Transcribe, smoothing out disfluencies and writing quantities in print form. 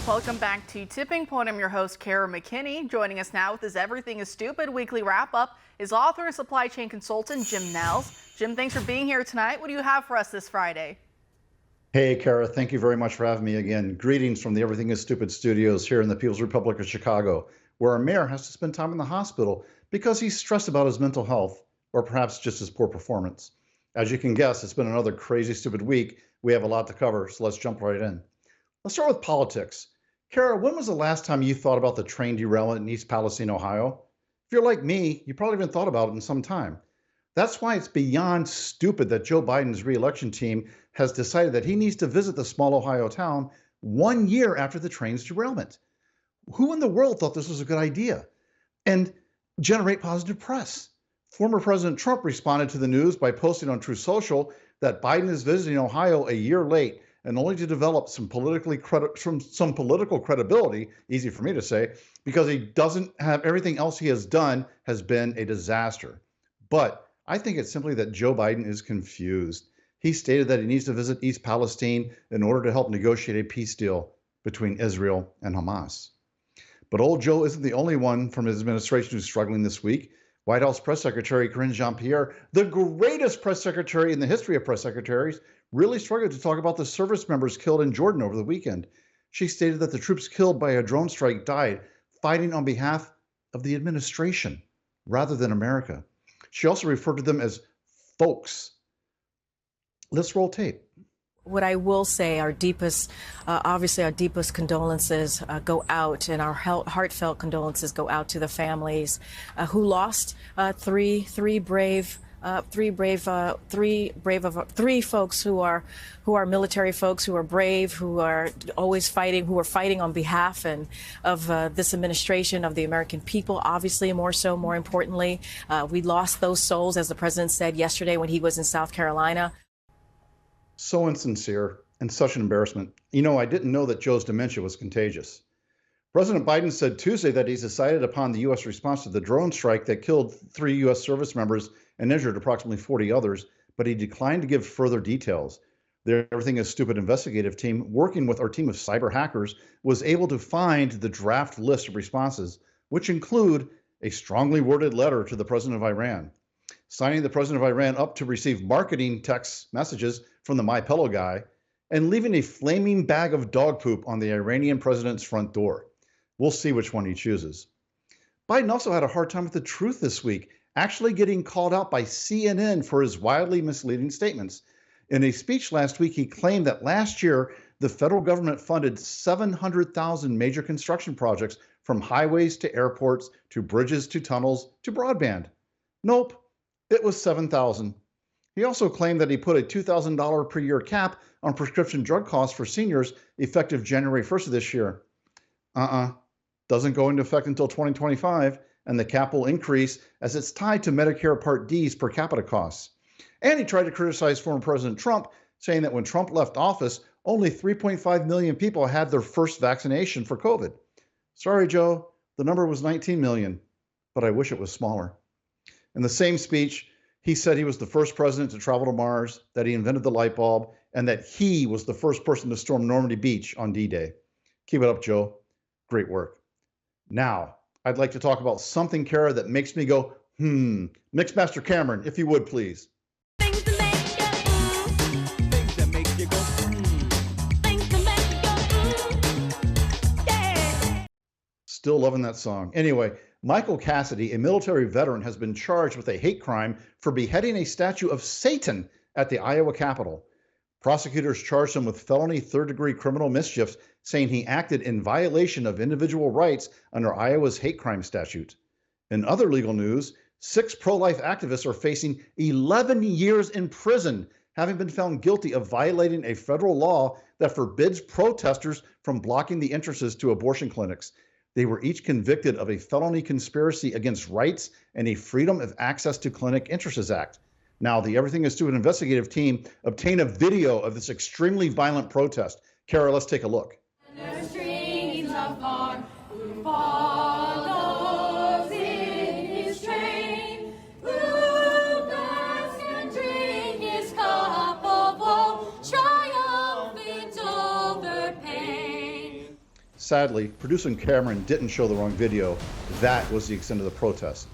Welcome back to Tipping Point. I'm your host, Kara McKinney. Joining us now with his Everything is Stupid weekly wrap-up is author and supply chain consultant Jim Nels. Jim, thanks for being here tonight. What do you have for us this Friday? Hey, Kara, thank you very much for having me again. Greetings from the Everything is Stupid studios here in the People's Republic of Chicago, where our mayor has to spend time in the hospital because he's stressed about his mental health, or perhaps just his poor performance. As you can guess, it's been another crazy, stupid week. We have a lot to cover, so let's jump right in. Let's start with politics. Kara, when was the last time you thought about the train derailment in East Palestine, Ohio? If you're like me, you probably haven't thought about it in some time. That's why it's beyond stupid that Joe Biden's re-election team has decided that he needs to visit the small Ohio town 1 year after the train's derailment. Who in the world thought this was a good idea? And generate positive press. Former President Trump responded to the news by posting on Truth Social that Biden is visiting Ohio a year late and only to develop some political credibility, easy for me to say, because he doesn't have everything else he has done has been a disaster. But I think it's simply that Joe Biden is confused. He stated that he needs to visit East Palestine in order to help negotiate a peace deal between Israel and Hamas. But old Joe isn't the only one from his administration who's struggling this week. White House Press Secretary Karine Jean-Pierre, the greatest press secretary in the history of press secretaries, really struggled to talk about the service members killed in Jordan over the weekend. She stated that the troops killed by a drone strike died fighting on behalf of the administration rather than America. She also referred to them as folks. Let's roll tape. What I will say, obviously our deepest condolences go out, and our heartfelt condolences go out to the families who lost three folks who are military folks, who are brave, who are always fighting, who are fighting on behalf of this administration, of the American people. Obviously, more importantly, we lost those souls, as the president said yesterday when he was in South Carolina. So insincere and such an embarrassment. You know, I didn't know that Joe's dementia was contagious. President Biden said Tuesday that he's decided upon the U.S. response to the drone strike that killed 3 U.S. service members and injured approximately 40 others, but he declined to give further details. The Everything is Stupid investigative team, working with our team of cyber hackers, was able to find the draft list of responses, which include a strongly worded letter to the president of Iran, signing the president of Iran up to receive marketing text messages from the My Pillow guy, and leaving a flaming bag of dog poop on the Iranian president's front door. We'll see which one he chooses. Biden also had a hard time with the truth this week, actually getting called out by CNN for his wildly misleading statements. In a speech last week, he claimed that last year, the federal government funded 700,000 major construction projects, from highways to airports, to bridges, to tunnels, to broadband. Nope, it was 7,000. He also claimed that he put a $2,000 per year cap on prescription drug costs for seniors effective January 1st of this year. Doesn't go into effect until 2025, and the cap will increase as it's tied to Medicare Part D's per capita costs. And he tried to criticize former President Trump, saying that when Trump left office, only 3.5 million people had their first vaccination for COVID. Sorry, Joe, the number was 19 million, but I wish it was smaller. In the same speech, he said he was the first president to travel to Mars, that he invented the light bulb, and that he was the first person to storm Normandy Beach on D-Day. Keep it up, Joe. Great work. Now, I'd like to talk about something, Kara, that makes me go, Mixmaster Cameron, if you would, please. Things that make you go, things that make you go, yeah. Still loving that song. Anyway, Michael Cassidy, a military veteran, has been charged with a hate crime for beheading a statue of Satan at the Iowa Capitol. Prosecutors charged him with felony third-degree criminal mischief, saying he acted in violation of individual rights under Iowa's hate crime statute. In other legal news, 6 pro-life activists are facing 11 years in prison, having been found guilty of violating a federal law that forbids protesters from blocking the entrances to abortion clinics. They were each convicted of a felony conspiracy against rights and a Freedom of Access to Clinic Entrances Act. Now, the Everything is Stupid investigative team obtained a video of this extremely violent protest. Kara, let's take a look. Sadly, producer Cameron didn't show the wrong video. That was the extent of the protest.